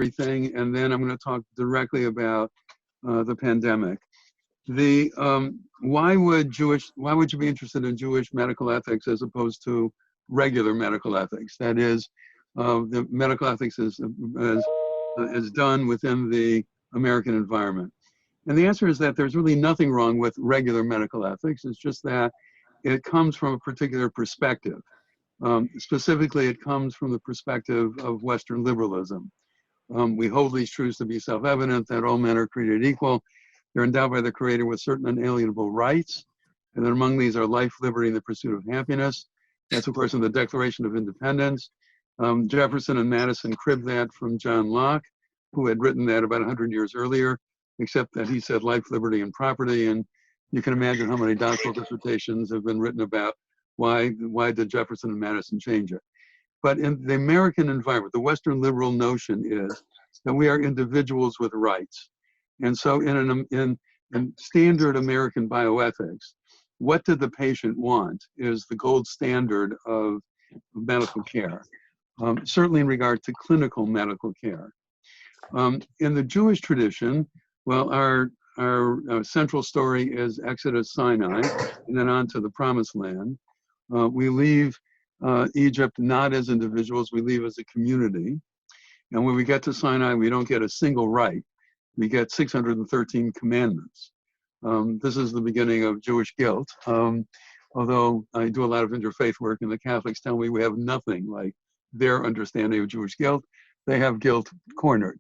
everything, and then I'm going to talk directly about the pandemic. The why would you be interested in Jewish medical ethics as opposed to regular medical ethics? That is, the medical ethics is done within the American environment. And the answer is that there's really nothing wrong with regular medical ethics. It's just that it comes from a particular perspective. Specifically, it comes from the perspective of Western liberalism. We hold these truths to be self-evident, that all men are created equal. They're endowed by the Creator with certain unalienable rights, and that among these are life, liberty, and the pursuit of happiness. That's, of course, in the Declaration of Independence. Jefferson and Madison cribbed that from John Locke, who had written that about 100 years earlier, except that he said life, liberty, and property. And you can imagine how many doctoral dissertations have been written about why did Jefferson and Madison change it. But in the American environment, the Western liberal notion is that we are individuals with rights. And so in standard American bioethics, what did the patient want is the gold standard of medical care, certainly in regard to clinical medical care. In the Jewish tradition, well, our central story is Exodus Sinai, and then on to the Promised Land. We leave Egypt not as individuals, we leave as a community. And when we get to Sinai, we don't get a single right. We get 613 commandments. This is the beginning of Jewish guilt. Although I do a lot of interfaith work, and the Catholics tell me we have nothing like their understanding of Jewish guilt. They have guilt cornered.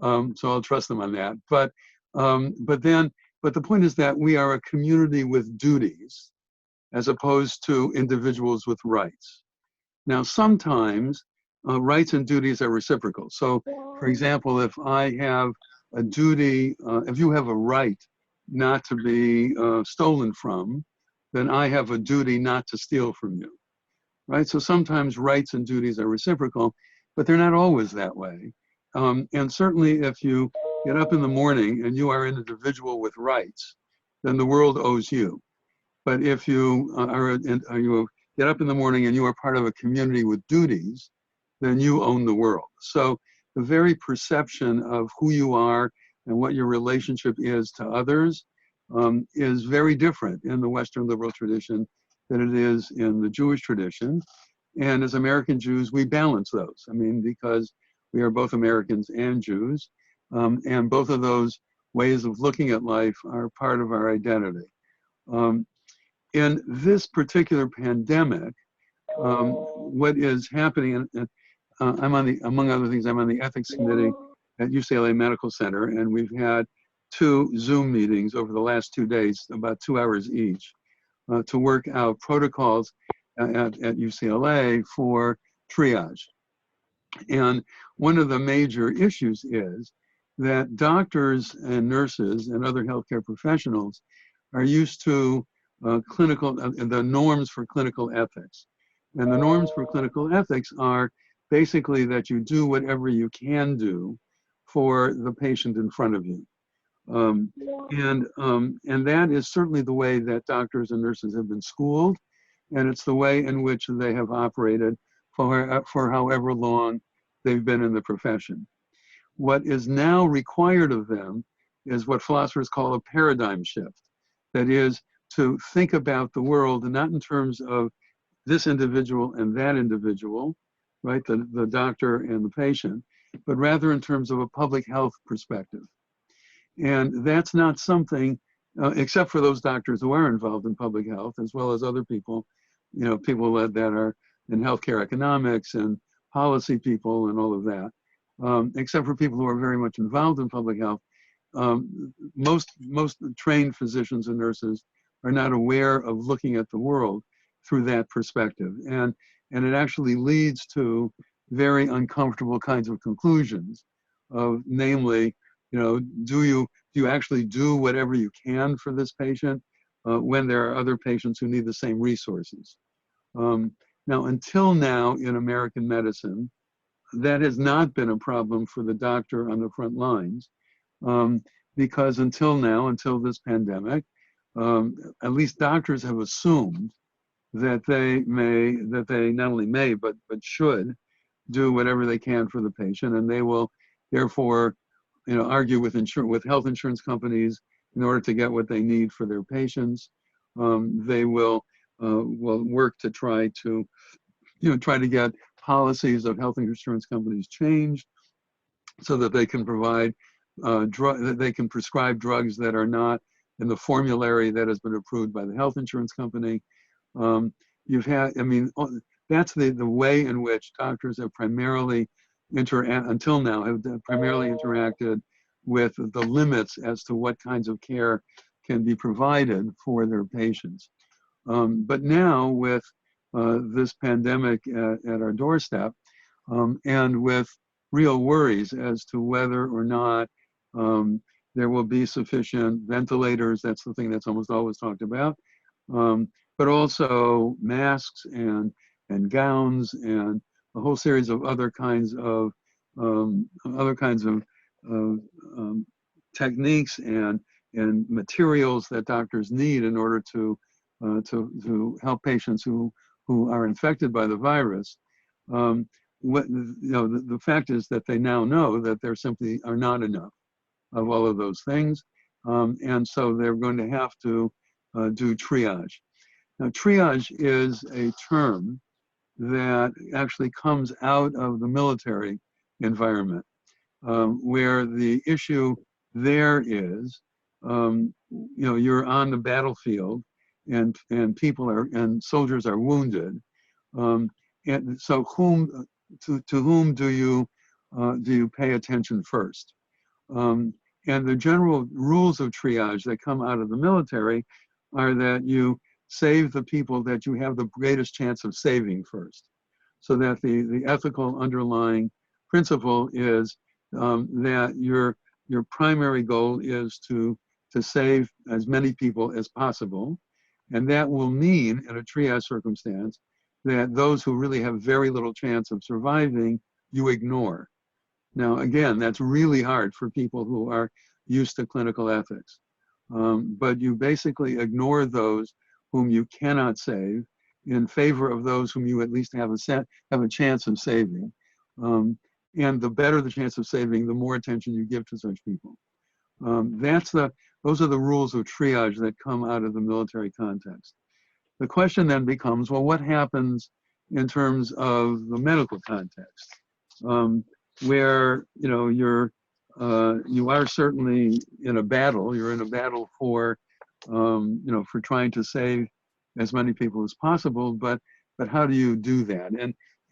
So I'll trust them on that. But the point is that we are a community with duties as opposed to individuals with rights. Now, sometimes rights and duties are reciprocal. So, for example, if I have a duty, if you have a right not to be stolen from, then I have a duty not to steal from you, right? So sometimes rights and duties are reciprocal, but they're not always that way. And certainly if you get up in the morning and you are an individual with rights, then the world owes you. But if you you get up in the morning and you are part of a community with duties, then you own the world. So the very perception of who you are and what your relationship is to others is very different in the Western liberal tradition than it is in the Jewish tradition. And as American Jews, we balance those. I mean, because we are both Americans and Jews, and both of those ways of looking at life are part of our identity. In this particular pandemic, what is happening, and I'm on the, among other things, I'm on the ethics committee at UCLA Medical Center, and we've had 2 Zoom meetings over the last 2 days, about 2 hours each, to work out protocols at UCLA for triage. And one of the major issues is that doctors and nurses and other healthcare professionals are used to the norms for clinical ethics. And the norms for clinical ethics are basically that you do whatever you can do for the patient in front of you. And that is certainly the way that doctors and nurses have been schooled, and it's the way in which they have operated for however long they've been in the profession. What is now required of them is what philosophers call a paradigm shift. That is, to think about the world not in terms of this individual and that individual, right, the doctor and the patient, but rather in terms of a public health perspective. And that's not something, except for those doctors who are involved in public health, as well as other people, you know, people that are in healthcare economics and policy people and all of that, except for people who are very much involved in public health. Most trained physicians and nurses are not aware of looking at the world through that perspective. And it actually leads to very uncomfortable kinds of conclusions of, namely, you know, do you actually do whatever you can for this patient when there are other patients who need the same resources? Now, until now in American medicine, that has not been a problem for the doctor on the front lines, because until now, until this pandemic, at least doctors have assumed that they not only may, but should do whatever they can for the patient, and they will therefore, argue with health insurance companies in order to get what they need for their patients. They will work to try to get policies of health insurance companies changed so that they can provide that they can prescribe drugs that are not in the formulary that has been approved by the health insurance company. That's the way in which doctors have primarily until now have primarily interacted with the limits as to what kinds of care can be provided for their patients. But now with this pandemic at our doorstep, and with real worries as to whether or not there will be sufficient ventilators, that's the thing that's almost always talked about, but also masks and gowns and a whole series of other kinds of techniques and materials that doctors need in order to help patients who are infected by the virus. The fact is that they now know that there simply are not enough of all of those things, and so they're going to have to do triage. Now, triage is a term that actually comes out of the military environment, where the issue there is, you're on the battlefield, and soldiers are wounded, and so to whom do you pay attention first? And the general rules of triage that come out of the military are that you save the people that you have the greatest chance of saving first. So that the ethical underlying principle is that your primary goal is to save as many people as possible. And that will mean, in a triage circumstance, that those who really have very little chance of surviving, you ignore. Now, again, that's really hard for people who are used to clinical ethics. But you basically ignore those whom you cannot save in favor of those whom you at least have a chance of saving. And the better the chance of saving, the more attention you give to such people. Those are the rules of triage that come out of the military context. The question then becomes, well, what happens in terms of the medical context, where you are certainly in a battle. You're in a battle for trying to save as many people as possible. But how do you do that?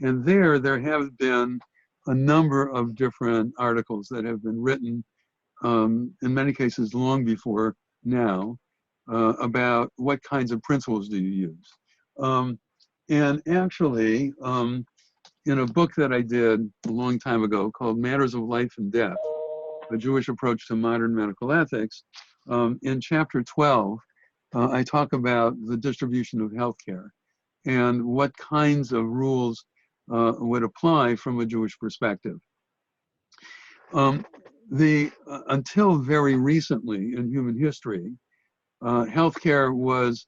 And there have been a number of different articles that have been written, in many cases long before now, about what kinds of principles do you use. And actually, in a book that I did a long time ago called Matters of Life and Death, A Jewish Approach to Modern Medical Ethics, in chapter 12, I talk about the distribution of healthcare and what kinds of rules would apply from a Jewish perspective. Until very recently in human history, healthcare was,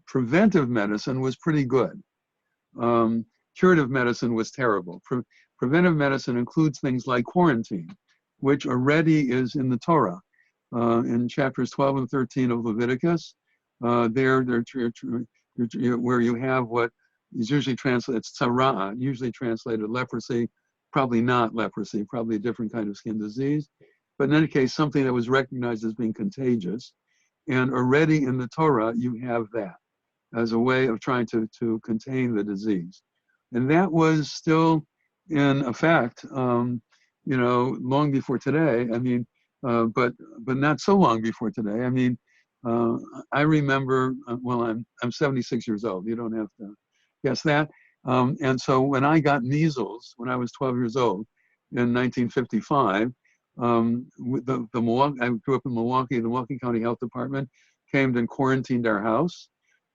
preventive medicine was pretty good. Curative medicine was terrible. Preventive medicine includes things like quarantine, which already is in the Torah. In chapters 12 and 13 of Leviticus, where you have what is usually translated, it's tzara, usually translated leprosy, probably not leprosy, probably a different kind of skin disease. But in any case, something that was recognized as being contagious. And already in the Torah, you have that as a way of trying to contain the disease. And that was still in effect, long before today. I mean, but not so long before today. I mean, I remember, I'm 76 years old. You don't have to guess that. And so when I got measles, when I was 12 years old in 1955, I grew up in Milwaukee. The Milwaukee County Health Department came and quarantined our house.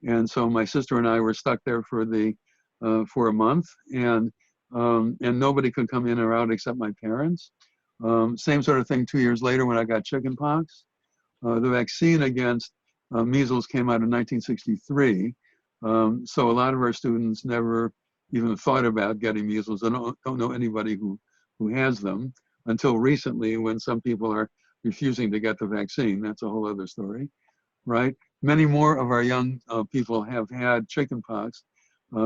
And so my sister and I were stuck there for a month, and nobody could come in or out except my parents. Same sort of thing 2 years later when I got chickenpox. The vaccine against measles came out in 1963. So a lot of our students never even thought about getting measles. I don't know anybody who has them until recently, when some people are refusing to get the vaccine. That's a whole other story, right? Many more of our young people have had chickenpox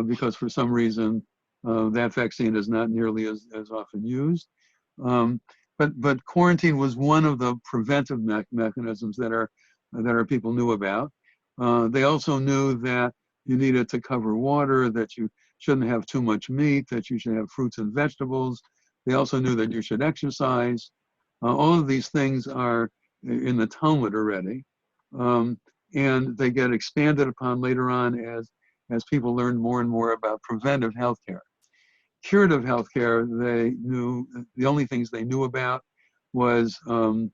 because for some reason that vaccine is not nearly as often used. Um, but quarantine was one of the preventive mechanisms that our people knew about. They also knew that you needed to cover water, that you shouldn't have too much meat, that you should have fruits and vegetables. They also knew that you should exercise. All of these things are in the Talmud already, and they get expanded upon later on as people learn more and more about preventive healthcare. Curative healthcare, they knew the only things they knew about was that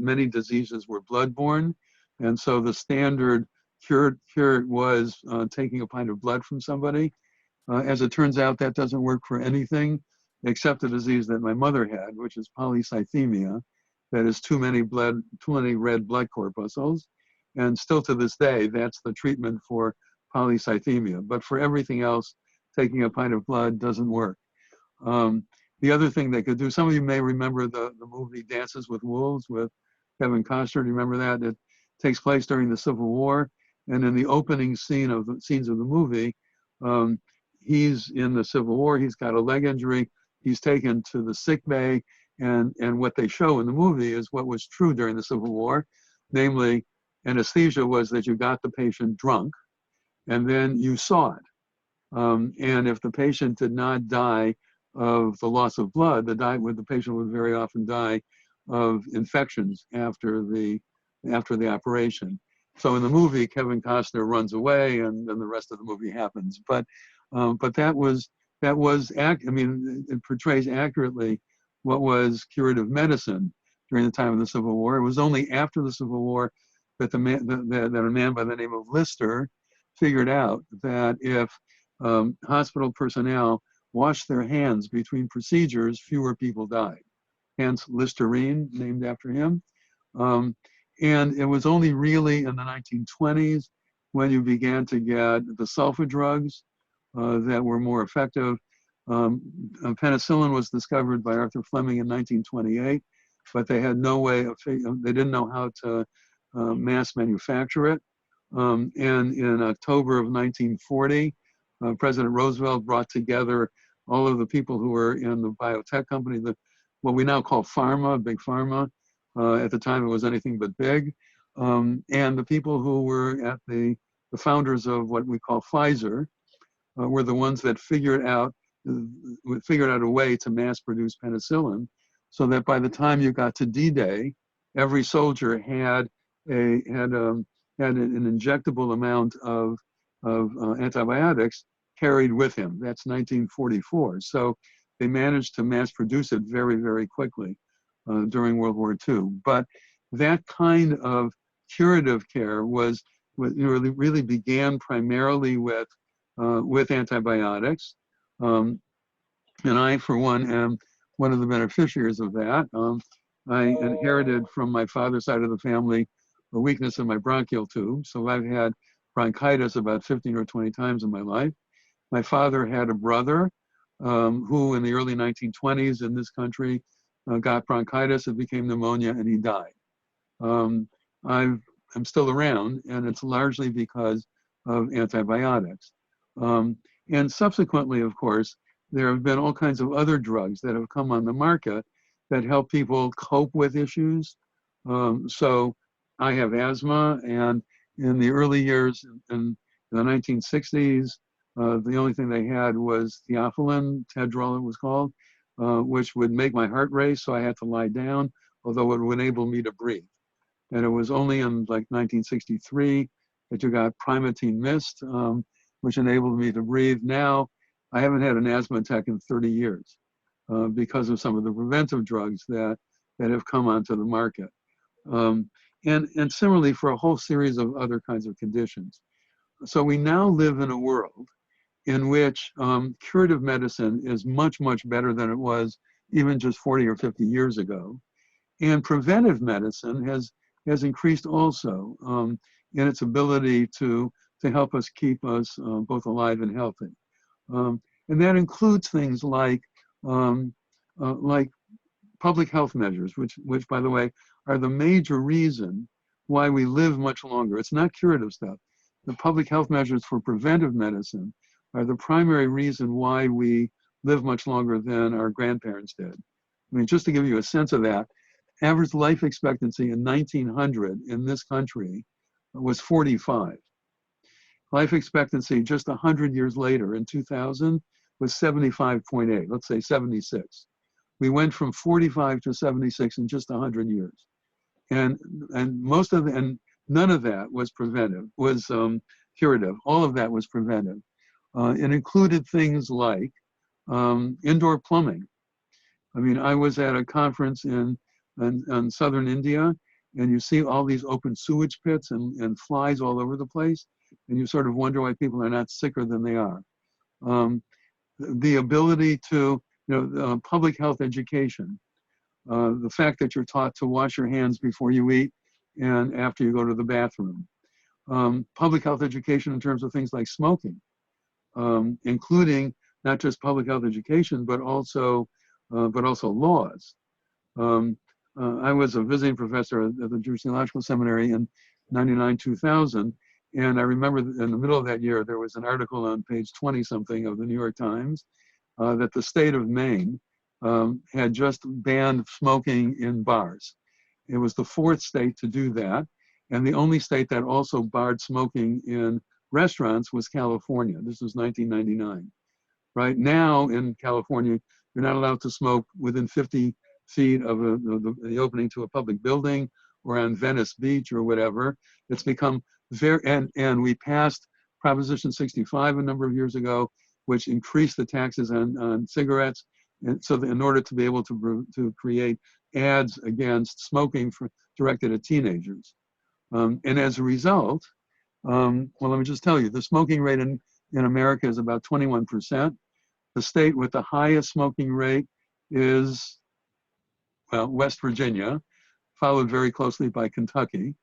many diseases were bloodborne, and so the standard cure was taking a pint of blood from somebody. As it turns out, that doesn't work for anything except the disease that my mother had, which is polycythemia. That is too many red blood corpuscles, and still to this day, that's the treatment for polycythemia. But for everything else, taking a pint of blood doesn't work. The other thing they could do, some of you may remember the movie Dances with Wolves with Kevin Costner. Do you remember that? It takes place during the Civil War, and in the opening scenes of the movie, he's in the Civil War, he's got a leg injury, he's taken to the sick bay, and what they show in the movie is what was true during the Civil War, namely anesthesia was that you got the patient drunk, and then you saw it. And if the patient did not die of the loss of blood, the patient would very often die of infections after the operation. So in the movie, Kevin Costner runs away, and then the rest of the movie happens. But it portrays accurately what was curative medicine during the time of the Civil War. It was only after the Civil War that a man by the name of Lister figured out that if hospital personnel washed their hands between procedures, fewer people died. Hence Listerine, named after him. And it was only really in the 1920s when you began to get the sulfa drugs that were more effective. Penicillin was discovered by Arthur Fleming in 1928, but they had no way they didn't know how to mass manufacture it. And in October of 1940, President Roosevelt brought together all of the people who were in the biotech company, what we now call pharma, big pharma. At the time, it was anything but big. And the people who were at the founders of what we call Pfizer were the ones that figured out a way to mass produce penicillin, so that by the time you got to D-Day, every soldier had an injectable amount of antibiotics carried with him. That's 1944. So they managed to mass produce it very, very quickly during World War II. But that kind of curative care really began primarily with antibiotics. And I, for one, am one of the beneficiaries of that. I inherited from my father's side of the family a weakness in my bronchial tube. So I've had bronchitis about 15 or 20 times in my life. My father had a brother who in the early 1920s in this country got bronchitis, it became pneumonia, and he died. I'm still around, and it's largely because of antibiotics. And subsequently, of course, there have been all kinds of other drugs that have come on the market that help people cope with issues. So I have asthma, and in the early years, in the 1960s, the only thing they had was theophylline, Tedrol it was called, which would make my heart race, so I had to lie down, although it would enable me to breathe. And it was only in like 1963 that you got Primatene Mist, which enabled me to breathe. Now, I haven't had an asthma attack in 30 years because of some of the preventive drugs that have come onto the market. And similarly for a whole series of other kinds of conditions. So we now live in a world in which curative medicine is much, much better than it was even just 40 or 50 years ago. And preventive medicine has increased also in its ability to to help us keep us both alive and healthy. And that includes things like public health measures, which by the way, are the major reason why we live much longer. It's not curative stuff. The public health measures for preventive medicine are the primary reason why we live much longer than our grandparents did. I mean, just to give you a sense of that, average life expectancy in 1900 in this country was 45. Life expectancy just 100 years later in 2000 was 75.8, let's say 76. We went from 45 to 76 in just 100 years. And none of that was preventive, was curative. All of that was preventive. It included things like indoor plumbing. I mean, I was at a conference in southern India, and you see all these open sewage pits and flies all over the place, and you sort of wonder why people are not sicker than they are. The ability to, public health education, the fact that you're taught to wash your hands before you eat and after you go to the bathroom. Public health education in terms of things like smoking, including not just public health education, but also laws. I was a visiting professor at the Jewish Theological Seminary in 99-2000, and I remember in the middle of that year, there was an article on page 20-something of the New York Times that the state of Maine had just banned smoking in bars. It was the 4th state to do that, and the only state that also barred smoking in restaurants was California. This was 1999. Right now in California, you're not allowed to smoke within 50 feet of the opening to a public building or on Venice Beach or whatever. It's become very, and we passed Proposition 65 a number of years ago, which increased the taxes on cigarettes. And so in order to be able to create ads against smoking directed at teenagers. And as a result, well, let me just tell you, the smoking rate in America is about 21%. The state with the highest smoking rate is, well, West Virginia, followed very closely by Kentucky.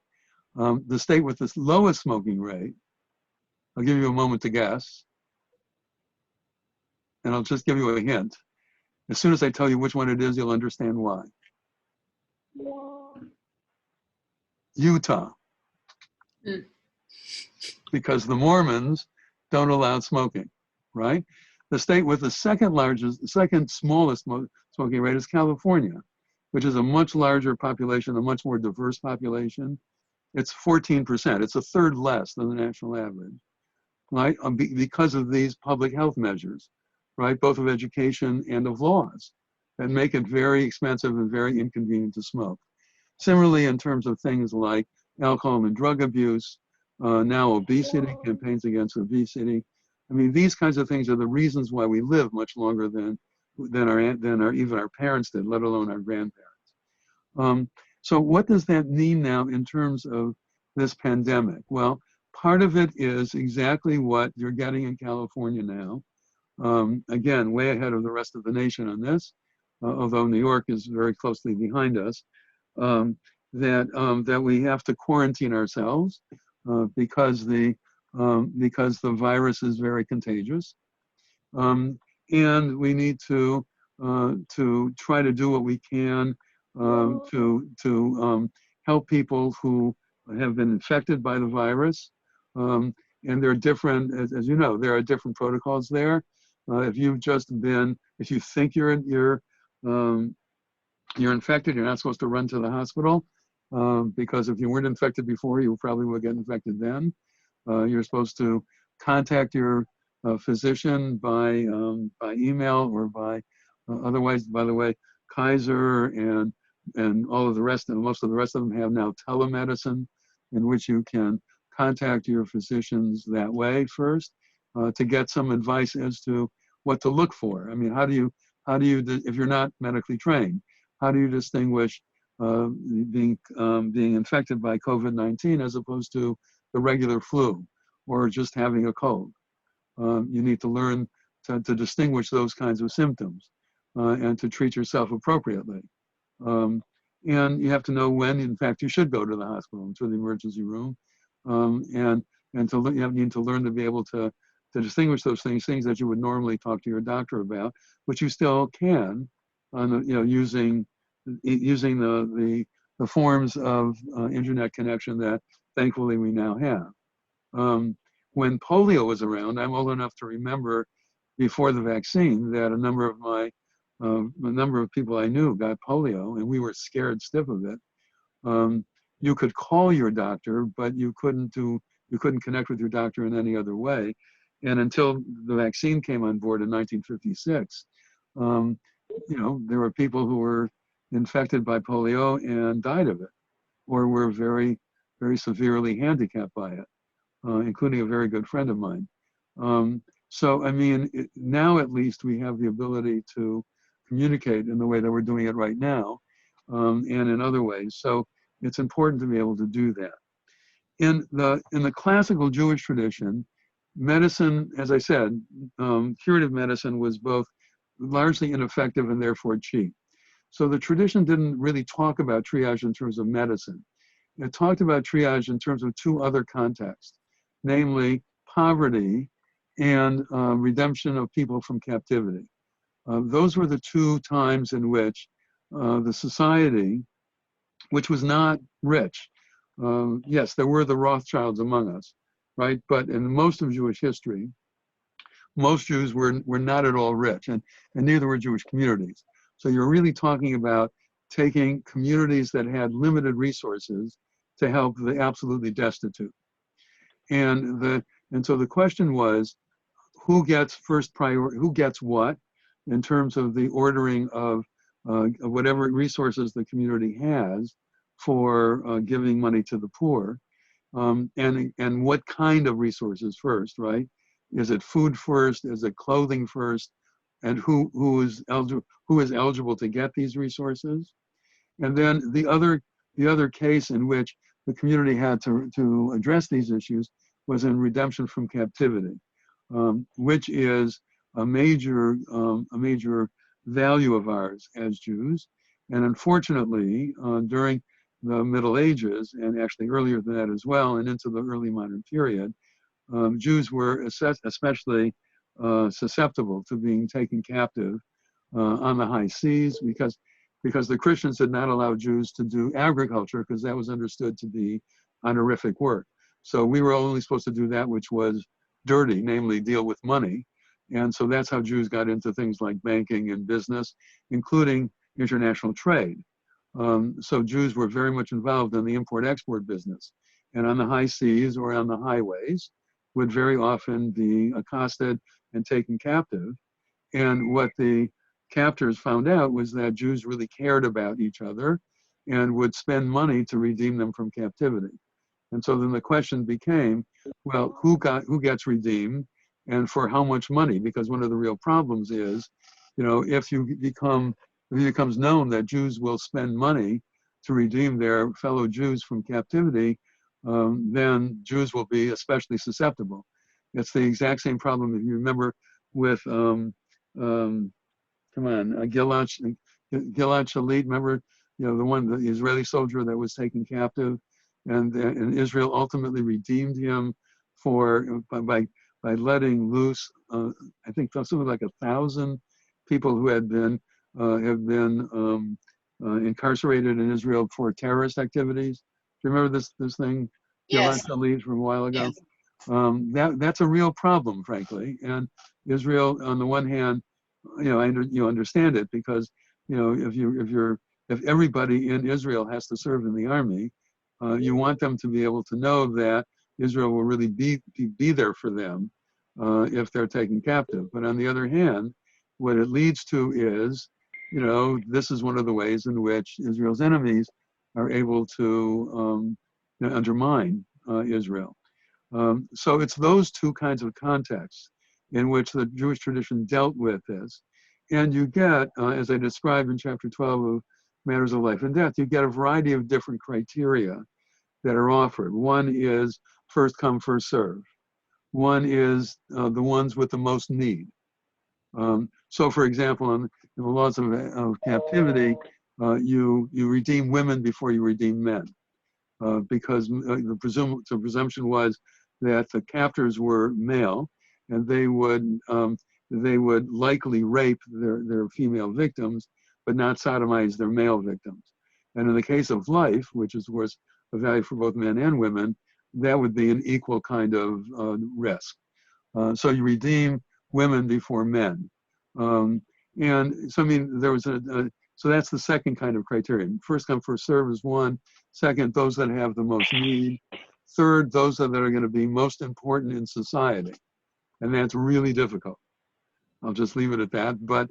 The state with the lowest smoking rate, I'll give you a moment to guess, and I'll just give you a hint. As soon as I tell you which one it is, you'll understand why. Utah. Because the Mormons don't allow smoking, right? The state with the second smallest smoking rate is California, which is a much larger population, a much more diverse population. It's 14%. It's a third less than the national average, right? Because of these public health measures, right? Both of education and of laws that make it very expensive and very inconvenient to smoke. Similarly, in terms of things like alcohol and drug abuse, now obesity, campaigns against obesity. I mean, these kinds of things are the reasons why we live much longer than even our parents did, let alone our grandparents. So what does that mean now in terms of this pandemic? Well, part of it is exactly what you're getting in California now. Again, way ahead of the rest of the nation on this, although New York is very closely behind us, that we have to quarantine ourselves because the virus is very contagious, and we need to try to do what we can to help people who have been infected by the virus. And there are different, as you know, there are different protocols there. If you think you're infected, you're not supposed to run to the hospital because if you weren't infected before, you probably would get infected then. You're supposed to contact your physician by email or by otherwise. By the way, Kaiser and all of the rest, and most of the rest of them have now telemedicine, in which you can contact your physicians that way first to get some advice as to what to look for. I mean, how do you, if you're not medically trained, how do you distinguish being infected by COVID-19 as opposed to the regular flu or just having a cold? You need to learn to distinguish those kinds of symptoms and to treat yourself appropriately. And you have to know when, in fact, you should go to the hospital, to the emergency room, and and you need to learn to be able to distinguish those things that you would normally talk to your doctor about, which you still can, on using the forms of internet connection that thankfully we now have. When polio was around, I'm old enough to remember before the vaccine that a number of people I knew got polio, and we were scared stiff of it. You could call your doctor, but you couldn't connect with your doctor in any other way. And until the vaccine came on board in 1956, there were people who were infected by polio and died of it, or were very, very severely handicapped by it, including a very good friend of mine. So, I mean, now at least we have the ability to communicate in the way that we're doing it right now, and in other ways. So it's important to be able to do that. In the classical Jewish tradition, medicine, as I said, curative medicine was both largely ineffective and therefore cheap. So the tradition didn't really talk about triage in terms of medicine. It talked about triage in terms of two other contexts, namely poverty and redemption of people from captivity. Those were the two times in which the society, which was not rich, yes, there were the Rothschilds among us, right? But in most of Jewish history, most Jews were not at all rich, and neither were Jewish communities. So you're really talking about taking communities that had limited resources to help the absolutely destitute. And so the question was, who gets first priority, who gets what in terms of the ordering of whatever resources the community has for giving money to the poor, and what kind of resources first, right? Is it food first? Is it clothing first? And who is eligible to get these resources? And then the other case in which the community had to address these issues was in redemption from captivity, which is a major value of ours as Jews. And unfortunately, during the Middle Ages, and actually earlier than that as well, and into the early modern period, Jews were especially susceptible to being taken captive on the high seas because the Christians did not allow Jews to do agriculture because that was understood to be honorific work. So we were only supposed to do that which was dirty, namely deal with money. And so that's how Jews got into things like banking and business, including international trade. So Jews were very much involved in the import-export business. And on the high seas or on the highways would very often be accosted and taken captive. And what the captors found out was that Jews really cared about each other and would spend money to redeem them from captivity. And so then the question became, well, who gets redeemed and for how much money? Because one of the real problems is, if it becomes known that Jews will spend money to redeem their fellow Jews from captivity, then Jews will be especially susceptible. It's the exact same problem, if you remember, with Gilad Shalit, remember, the Israeli soldier that was taken captive, and Israel ultimately redeemed him by letting loose, I think something like 1,000 people who have been incarcerated in Israel for terrorist activities. Do you remember this thing, Gilad Shalit, from a while ago? Yes. That's a real problem, frankly. And Israel, on the one hand, you understand it because if everybody in Israel has to serve in the army, you want them to be able to know that Israel will really be there for them if they're taken captive. But on the other hand, what it leads to is, this is one of the ways in which Israel's enemies are able to undermine Israel. So it's those two kinds of contexts in which the Jewish tradition dealt with this. And you get, as I described in chapter 12 of Matters of Life and Death, you get a variety of different criteria that are offered. One is first come, first serve. One is the ones with the most need. So for example, in the laws of captivity, you redeem women before you redeem men. Because the presumption was that the captors were male, and they would likely rape their female victims, but not sodomize their male victims. And in the case of life, which is, of course, a value for both men and women, that would be an equal kind of risk. So you redeem women before men. And so, I mean, there was so that's the second kind of criterion. First come, first serve is one. Second, those that have the most need. Third, those that are going to be most important in society. And that's really difficult. I'll just leave it at that. But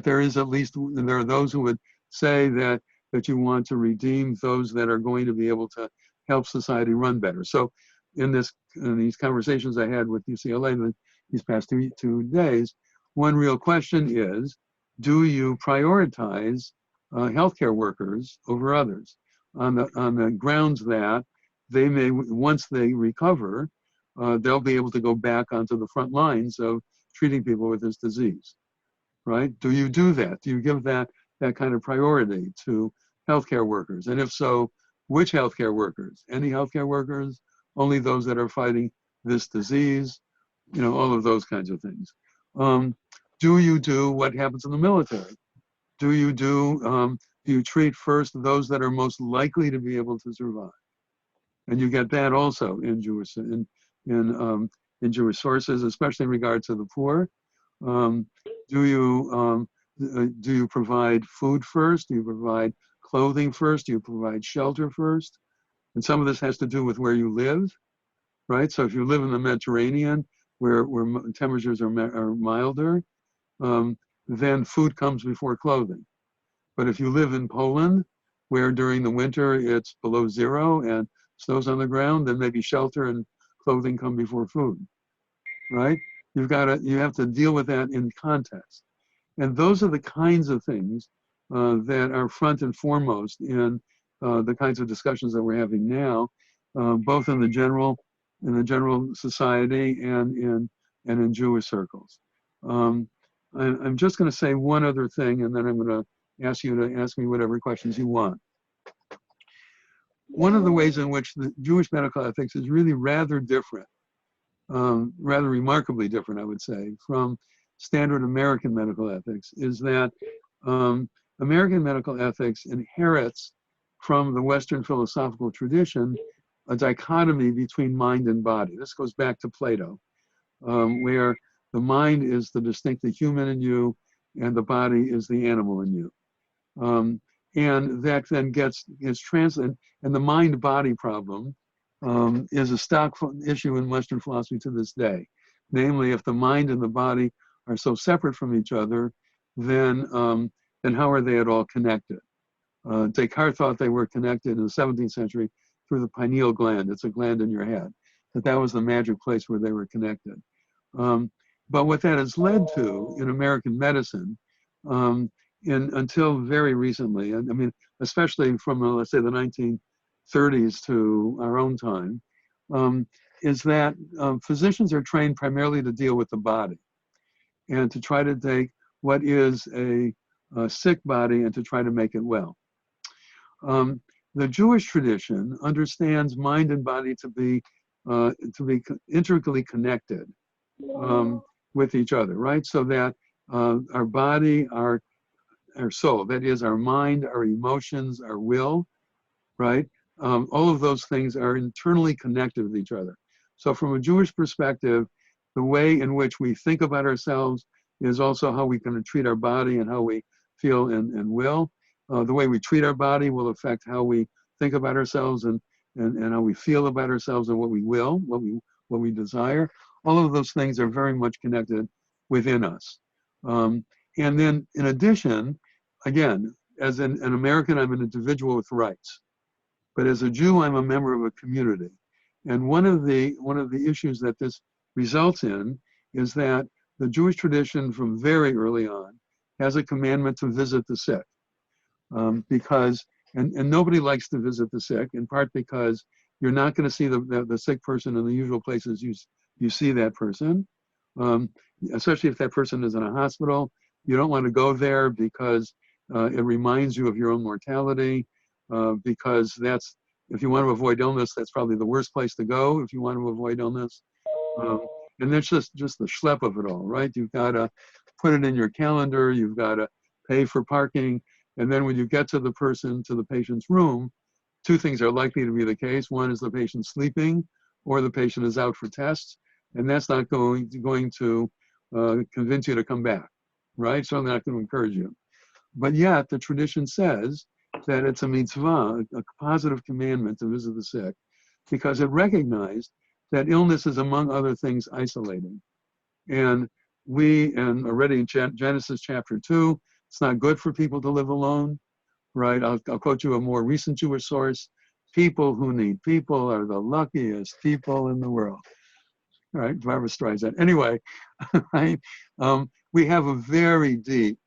there is at least, there are those who would say that you want to redeem those that are going to be able to help society run better. So in these conversations I had with UCLA these past two days, one real question is, do you prioritize healthcare workers over others on the grounds that they may, once they recover, they'll be able to go back onto the front lines of treating people with this disease, right? Do you do that? Do you give that kind of priority to healthcare workers? And if so, which healthcare workers? Any healthcare workers? Only those that are fighting this disease? You know, all of those kinds of things. Do you do what happens in the military? Do you treat first those that are most likely to be able to survive? And you get that also in Jewish sources, especially in regard to the poor. Do you provide food first? Do you provide clothing first? Do you provide shelter first? And some of this has to do with where you live, right? So if you live in the Mediterranean, where temperatures are milder, then food comes before clothing. But if you live in Poland, where during the winter it's below zero and snow's on the ground, then maybe shelter and clothing come before food, right? You have to deal with that in context. And those are the kinds of things that are front and foremost in the kinds of discussions that we're having now, both in the general society and in Jewish circles. I'm just going to say one other thing, and then I'm going to ask you to ask me whatever questions you want. One of the ways in which the Jewish medical ethics is really rather different, rather remarkably different, I would say, from standard American medical ethics, is that American medical ethics inherits from the Western philosophical tradition a dichotomy between mind and body. This goes back to Plato, where the mind is the distinctly human in you, and the body is the animal in you. And that then gets translated, and the mind-body problem is a stock issue in Western philosophy to this day. Namely, if the mind and the body are so separate from each other, then how are they at all connected? Descartes thought they were connected in the 17th century through the pineal gland. It's a gland in your head. That was the magic place where they were connected. But what that has led to in American medicine, until very recently, and I mean, especially from, let's say, the 1930s to our own time, is that physicians are trained primarily to deal with the body and to try to take what is a sick body and to try to make it well. The Jewish tradition understands mind and body to be intricately connected with each other, right? So that our body, our soul, that is our mind, our emotions, our will, right? All of those things are internally connected with each other. So from a Jewish perspective, the way in which we think about ourselves is also how we can treat our body and how we feel and will. The way we treat our body will affect how we think about ourselves and how we feel about ourselves and what we will, what we desire. All of those things are very much connected within us. And then in addition, again, as an American, I'm an individual with rights. But as a Jew, I'm a member of a community. And one of the issues that this results in is that the Jewish tradition from very early on has a commandment to visit the sick. Because nobody likes to visit the sick, in part because you're not going to see the sick person in the usual places you see that person, especially if that person is in a hospital. You don't want to go there because it reminds you of your own mortality, because If you want to avoid illness, that's probably the worst place to go if you want to avoid illness. And that's just the schlep of it all, right? You've got to put it in your calendar. You've got to pay for parking. And then when you get to the patient's room, two things are likely to be the case. One is the patient sleeping, or the patient is out for tests, and that's not going to convince you to come back, right? So I'm not going to encourage you. But yet the tradition says that it's a mitzvah, a positive commandment to visit the sick, because it recognized that illness is, among other things, isolating. And already in Genesis chapter 2, it's not good for people to live alone, right? I'll quote you a more recent Jewish source. People who need people are the luckiest people in the world. All right, Barbara Streisand. Anyway, right? We have a very deep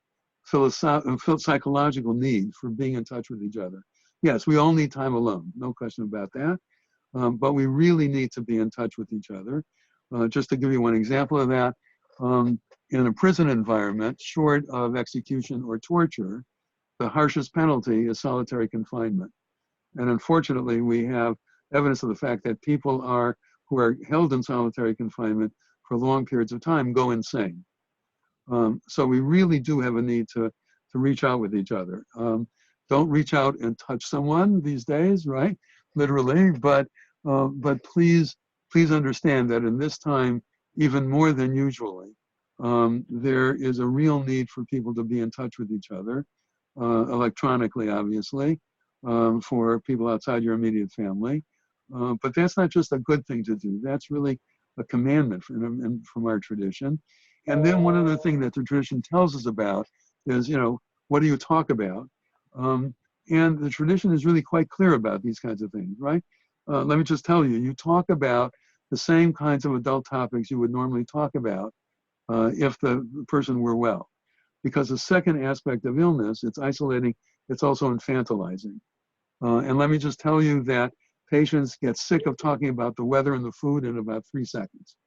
psychological need for being in touch with each other. Yes, we all need time alone, no question about that. But we really need to be in touch with each other. Just to give you one example of that, in a prison environment, short of execution or torture, the harshest penalty is solitary confinement. And unfortunately, we have evidence of the fact that people who are held in solitary confinement for long periods of time go insane. So we really do have a need to reach out with each other. Don't reach out and touch someone these days, right? Literally, but please understand that in this time, even more than usually, there is a real need for people to be in touch with each other, electronically, obviously, for people outside your immediate family. But that's not just a good thing to do. That's really a commandment from our tradition. And then one other thing that the tradition tells us about is, what do you talk about? And the tradition is really quite clear about these kinds of things, right? Let me just tell you, you talk about the same kinds of adult topics you would normally talk about if the person were well. Because the second aspect of illness, it's isolating, it's also infantilizing. And let me just tell you that patients get sick of talking about the weather and the food in about 3 seconds.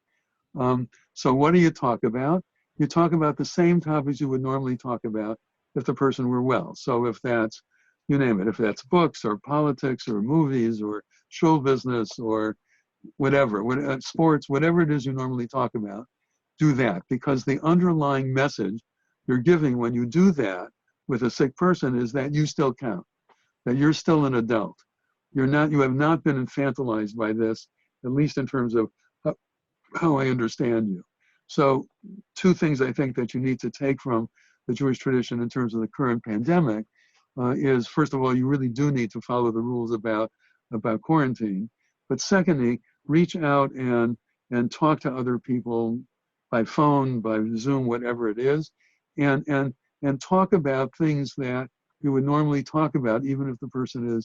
So what do you talk about? You talk about the same topics you would normally talk about if the person were well. So if that's, you name it, if that's books or politics or movies or show business or whatever, sports, whatever it is you normally talk about, do that. Because the underlying message you're giving when you do that with a sick person is that you still count, that you're still an adult. You have not been infantilized by this, at least in terms of how I understand you. So 2 things I think that you need to take from the Jewish tradition in terms of the current pandemic is, first of all, you really do need to follow the rules about quarantine. But secondly, reach out and talk to other people by phone, by Zoom, whatever it is, and talk about things that you would normally talk about, even if the person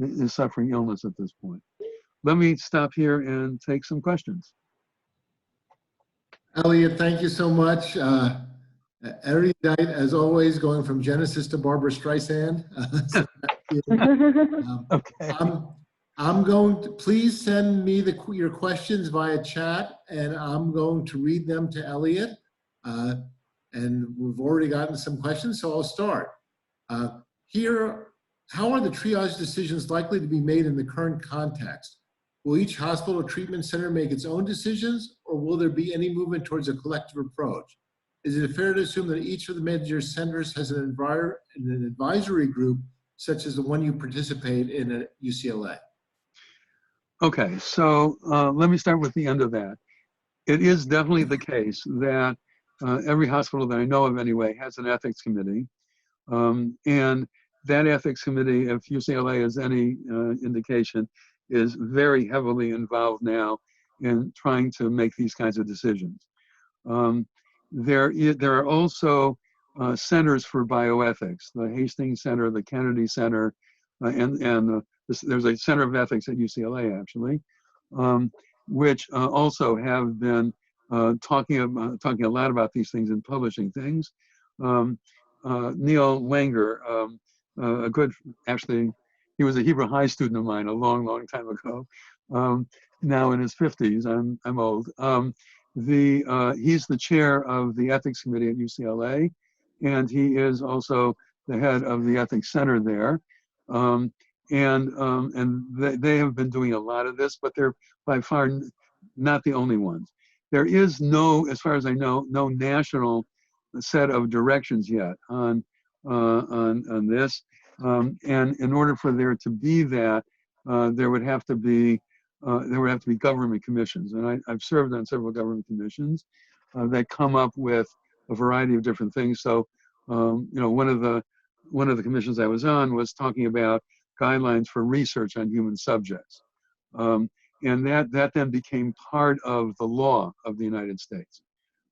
is suffering illness at this point. Let me stop here and take some questions. Elliot, thank you so much. Erudite, as always, going from Genesis to Barbara Streisand. Okay. I'm going to, please send me your questions via chat, and I'm going to read them to Elliot. And we've already gotten some questions, so I'll start. Here, how are the triage decisions likely to be made in the current context? Will each hospital or treatment center make its own decisions, or will there be any movement towards a collective approach? Is it fair to assume that each of the major centers has an advisory group, such as the one you participate in at UCLA? Okay, so let me start with the end of that. It is definitely the case that every hospital that I know of anyway has an ethics committee. And that ethics committee, if UCLA is any indication, is very heavily involved now in trying to make these kinds of decisions. There are also centers for bioethics, the Hastings Center, the Kennedy Center, and there's a Center of Ethics at UCLA, actually, which also have been talking a lot about these things and publishing things. Neil Wenger, he was a Hebrew High student of mine a long, long time ago. Now in his 50s, I'm old. He's the chair of the ethics committee at UCLA, and he is also the head of the ethics center there. And they have been doing a lot of this, but they're by far not the only ones. There is no, as far as I know, no national set of directions yet on this. And in order for there to be that, there would have to be government commissions. And I've served on several government commissions that come up with a variety of different things. So, you know, one of the commissions I was on was talking about guidelines for research on human subjects. And that then became part of the law of the United States,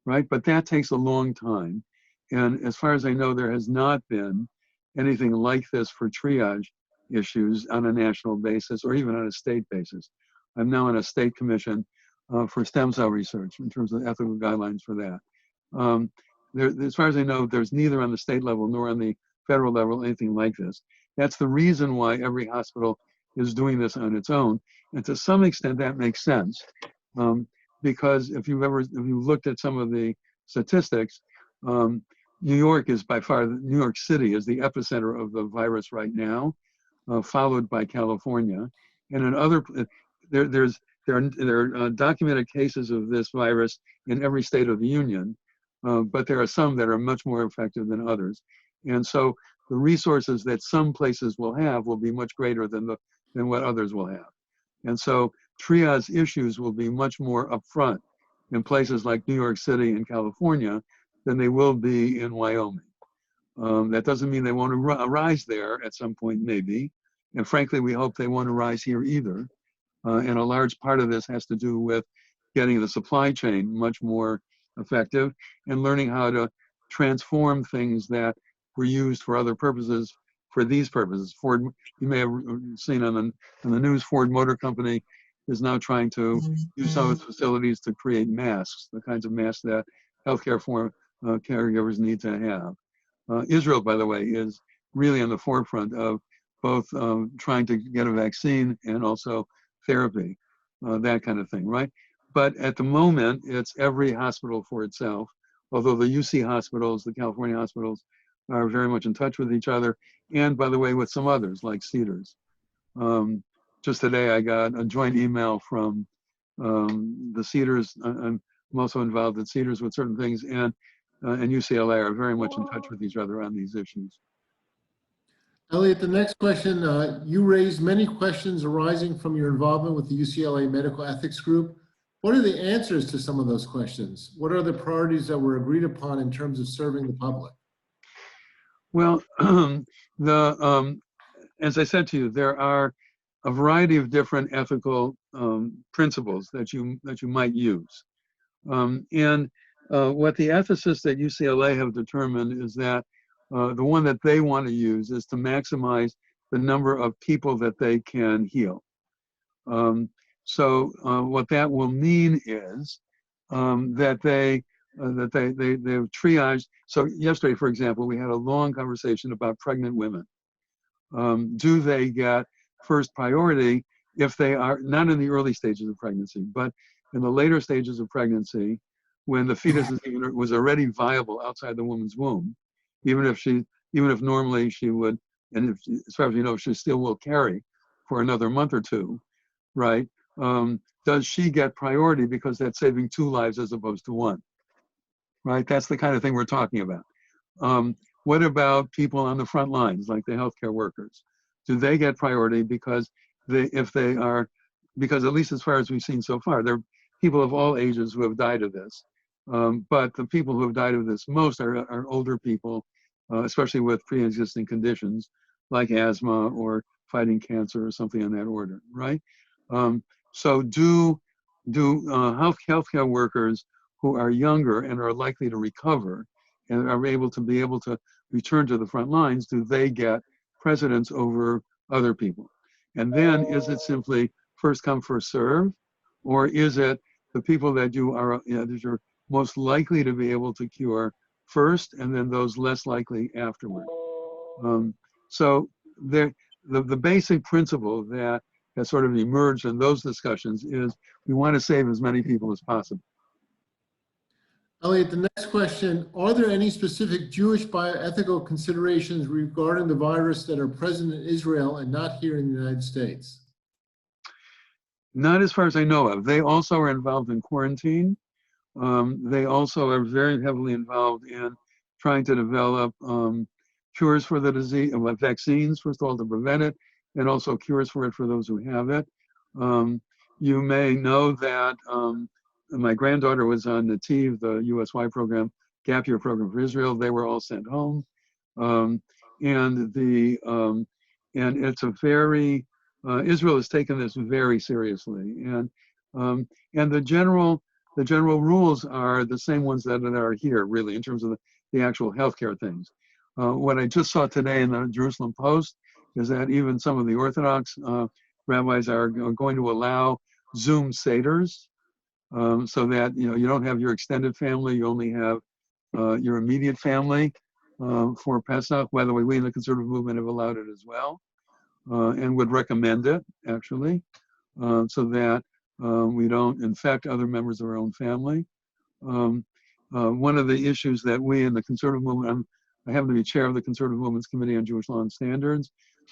right? But that takes a long time. And as far as I know, there has not been anything like this for triage issues on a national basis or even on a state basis. I'm now on a state commission for stem cell research in terms of ethical guidelines for that. As far as I know, there's neither on the state level nor on the federal level anything like this. That's the reason why every hospital is doing this on its own. And to some extent, that makes sense. Because if you've looked at some of the statistics, New York is by far, New York City is the epicenter of the virus right now, followed by California. And in other, there are documented cases of this virus in every state of the union, but there are some that are much more effective than others. And so the resources that some places will have will be much greater than what others will have. And so triage issues will be much more upfront in places like New York City and California than they will be in Wyoming. That doesn't mean they won't arise there at some point, maybe. And frankly, we hope they won't arise here either. And a large part of this has to do with getting the supply chain much more effective and learning how to transform things that were used for other purposes for these purposes. Ford, you may have seen on the news, Ford Motor Company is now trying to use some of its facilities to create masks, the kinds of masks that healthcare caregivers need to have. Israel, by the way, is really on the forefront of both trying to get a vaccine and also therapy, that kind of thing, right? But at the moment, it's every hospital for itself, although the UC hospitals, the California hospitals, are very much in touch with each other, and by the way, with some others, like Cedars. Just today, I got a joint email from the Cedars. I'm also involved at Cedars with certain things, and UCLA are very much in touch with each other on these issues. Elliot, the next question, you raised many questions arising from your involvement with the UCLA Medical Ethics Group. What are the answers to some of those questions? What are the priorities that were agreed upon in terms of serving the public? Well, as I said to you, there are a variety of different ethical principles that you might use. And what the ethicists at UCLA have determined is that the one that they want to use is to maximize the number of people that they can heal. So what that will mean is that they've triaged. So yesterday, for example, we had a long conversation about pregnant women. Do they get first priority if they are not in the early stages of pregnancy, but in the later stages of pregnancy, when the fetus was already viable outside the woman's womb, even if normally she would, and as far as you know, she still will carry for another month or two, right? Does she get priority because that's saving 2 lives as opposed to 1, right? That's the kind of thing we're talking about. What about people on the front lines, like the healthcare workers? Do they get priority because because at least as far as we've seen so far, there are people of all ages who have died of this. But the people who have died of this most are older people, especially with pre-existing conditions like asthma or fighting cancer or something in that order, right? So do healthcare workers who are younger and are likely to recover and are able to return to the front lines, do they get precedence over other people? And then is it simply first come, first serve, or is it the people that that you're most likely to be able to cure first, and then those less likely afterward? So the basic principle that has sort of emerged in those discussions is we want to save as many people as possible. Elliot, the next question, are there any specific Jewish bioethical considerations regarding the virus that are present in Israel and not here in the United States? Not as far as I know of. They also are involved in quarantine. They also are very heavily involved in trying to develop cures for the disease, vaccines, first of all, to prevent it, and also cures for it for those who have it. You may know that my granddaughter was on the TEAV, the USY program, gap year program for Israel. They were all sent home. And it's a very, Israel has taken this very seriously. And the general rules are the same ones that are here, really, in terms of the actual healthcare things. What I just saw today in the Jerusalem Post is that even some of the Orthodox rabbis are going to allow Zoom seders, so that you don't have your extended family, you only have your immediate family for Pesach. By the way, we in the conservative movement have allowed it as well, and would recommend it, actually, so that we don't infect other members of our own family. One of the issues that we in the conservative movement, I happen to be chair of the Conservative Movement's Committee on Jewish Law and Standards.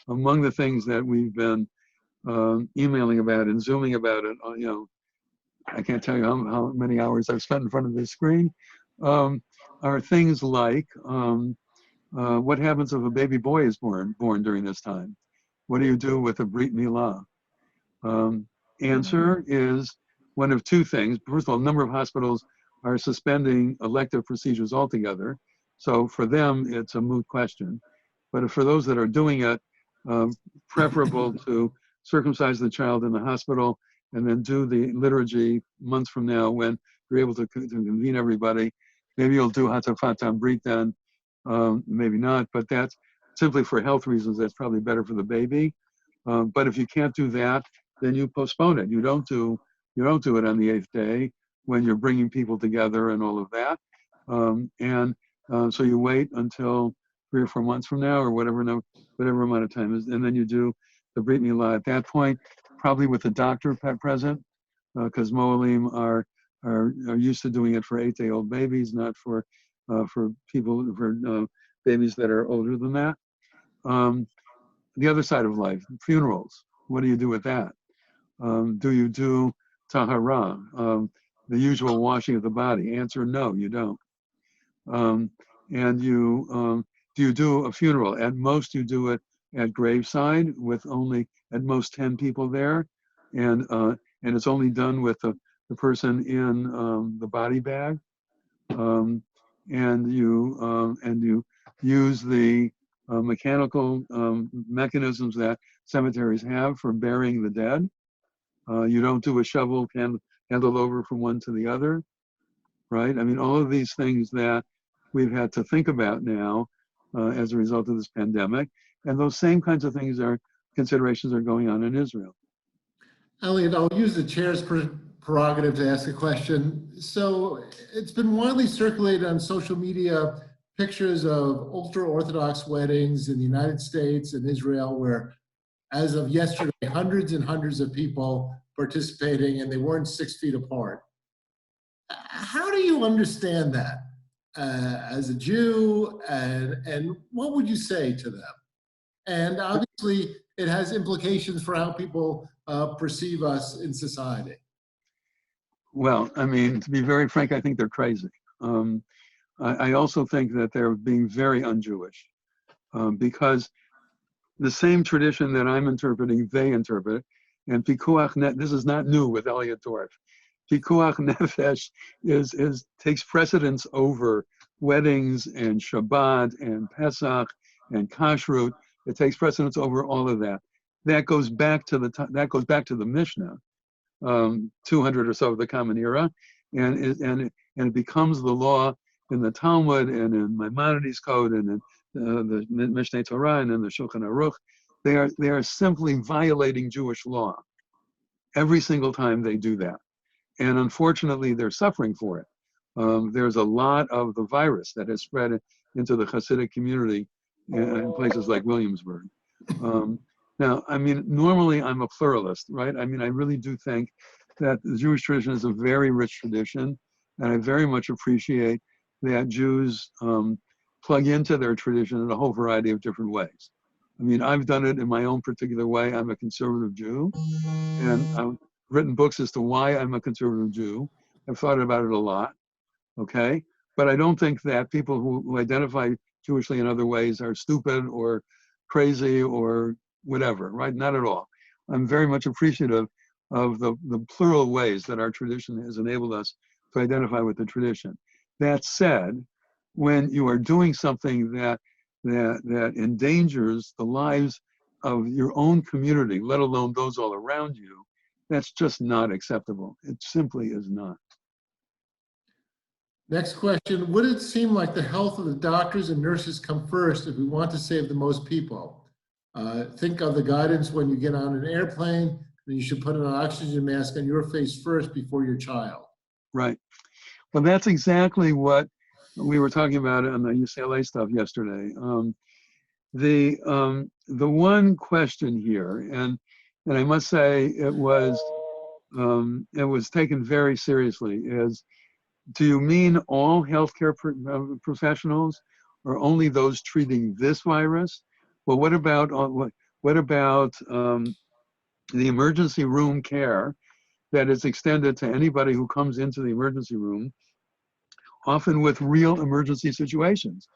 Among the things that we've been emailing about and Zooming about it, I can't tell you how many hours I've spent in front of this screen, are things like what happens if a baby boy is born during this time? What do you do with a Brit Milah? Answer is one of two things. First of all, a number of hospitals are suspending elective procedures altogether. So for them, it's a moot question. But for those that are doing it, preferable to circumcise the child in the hospital and then do the liturgy months from now when you're able to convene everybody. Maybe you'll do Hatafat Brit then, maybe not, but that's simply for health reasons. That's probably better for the baby. But if you can't do that, then you postpone it. You don't do it on the 8th day when you're bringing people together and all of that. So you wait until 3 or 4 months from now, or whatever amount of time is, and then you do the Brit Milah at that point, probably with a doctor present, because Moalim are used to doing it for 8-day-old babies, not for babies that are older than that. The other side of life, funerals. What do you do with that? Do you do tahara, the usual washing of the body? Answer: no, you don't. Do you do a funeral? At most, you do it at graveside with only at most 10 people there, and it's only done with the person in the body bag, and you use the mechanical mechanisms that cemeteries have for burying the dead. You don't do a shovel handled over from one to the other, right? I mean, all of these things that we've had to think about now as a result of this pandemic, and those same kinds of considerations are going on in Israel. Elliot, I'll use the chair's prerogative to ask a question. So it's been widely circulated on social media pictures of ultra-Orthodox weddings in the United States and Israel where, as of yesterday, hundreds and hundreds of people participating, and they weren't 6 feet apart. How do you understand that as a Jew, and what would you say to them? And obviously, it has implications for how people perceive us in society. Well, I mean, to be very frank, I think they're crazy. I also think that they're being very un-Jewish, because the same tradition that I'm interpreting, they interpret, and pikuach, this is not new with Elliot Dorff. Pikuach nefesh takes precedence over weddings and Shabbat and Pesach and Kashrut. It takes precedence over all of that. That goes back to the Mishnah, 200 or so of the Common Era, and it becomes the law in the Talmud and in Maimonides' code and in the Mishneh Torah and in the Shulchan Aruch. They are simply violating Jewish law every single time they do that, and unfortunately, they're suffering for it. There's a lot of the virus that has spread into the Hasidic community in places like Williamsburg. Now, I mean, normally I'm a pluralist, right? I mean, I really do think that the Jewish tradition is a very rich tradition. And I very much appreciate that Jews plug into their tradition in a whole variety of different ways. I mean, I've done it in my own particular way. I'm a conservative Jew, and I've written books as to why I'm a conservative Jew. I've thought about it a lot, okay? But I don't think that people who identify Jewishly in other ways are stupid or crazy or whatever, right? Not at all. I'm very much appreciative of the plural ways that our tradition has enabled us to identify with the tradition. That said, when you are doing something that endangers the lives of your own community, let alone those all around you, that's just not acceptable. It simply is not. Next question, would it seem like the health of the doctors and nurses come first if we want to save the most people? Think of the guidance when you get on an airplane, then you should put an oxygen mask on your face first before your child. Right. Well, that's exactly what we were talking about on the UCLA stuff yesterday. The one question here, and I must say it was taken very seriously, is, do you mean all healthcare professionals or only those treating this virus? Well, what about the emergency room care that is extended to anybody who comes into the emergency room, often with real emergency situations?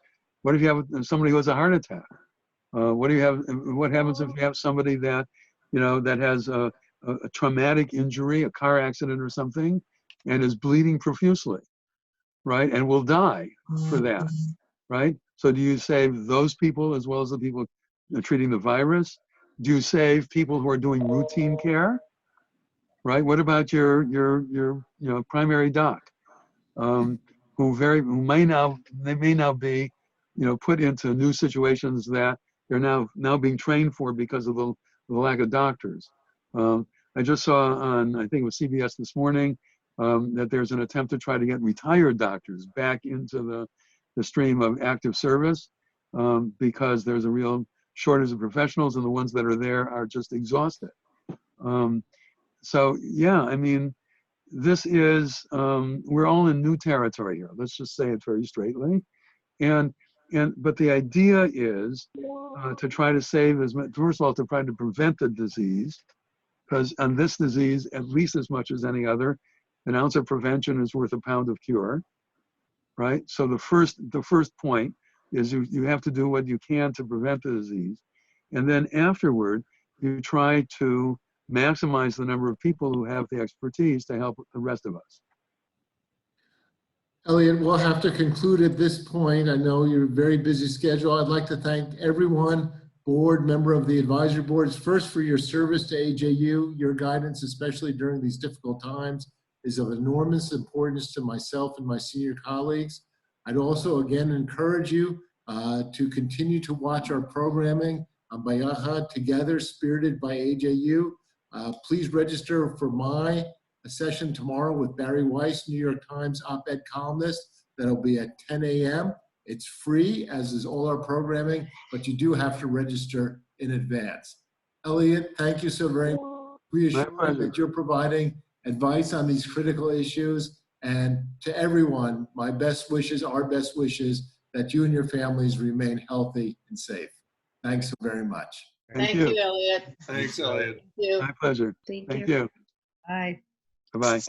What if you have somebody who has a heart attack? What happens if you have somebody that, that has a traumatic injury, a car accident or something, and is bleeding profusely, right? And will die for that, right? So do you save those people as well as the people treating the virus? Do you save people who are doing routine care, right? What about your primary doc, who may now be, put into new situations that they're now being trained for because of the lack of doctors. I just saw on, I think it was CBS this morning, that there's an attempt to try to get retired doctors back into the stream of active service, because there's a real shortage of professionals, and the ones that are there are just exhausted. So yeah, I mean, this is, we're all in new territory here. Let's just say it very straightly. But the idea is to try to save as much, first of all, to try to prevent the disease, because on this disease, at least as much as any other, an ounce of prevention is worth a pound of cure, right? So the first point is you have to do what you can to prevent the disease. And then afterward, you try to maximize the number of people who have the expertise to help the rest of us. Elliot, we'll have to conclude at this point. I know you're a very busy schedule. I'd like to thank everyone, board, member of the advisory boards, first for your service to AJU. Your guidance, especially during these difficult times, is of enormous importance to myself and my senior colleagues. I'd also, again, encourage you to continue to watch our programming on Bayachad Together, spirited by AJU. Please register for my session tomorrow with Barry Weiss, New York Times op-ed columnist. That'll be at 10 a.m. It's free, as is all our programming, but you do have to register in advance. Elliot, thank you so very much. Reassuring that you're providing advice on these critical issues. And to everyone, my best wishes, our best wishes, that you and your families remain healthy and safe. Thanks so very much. Thank you, Elliot. Thanks, Elliot. Thank you. My pleasure. Thank you. Bye. Bye-bye.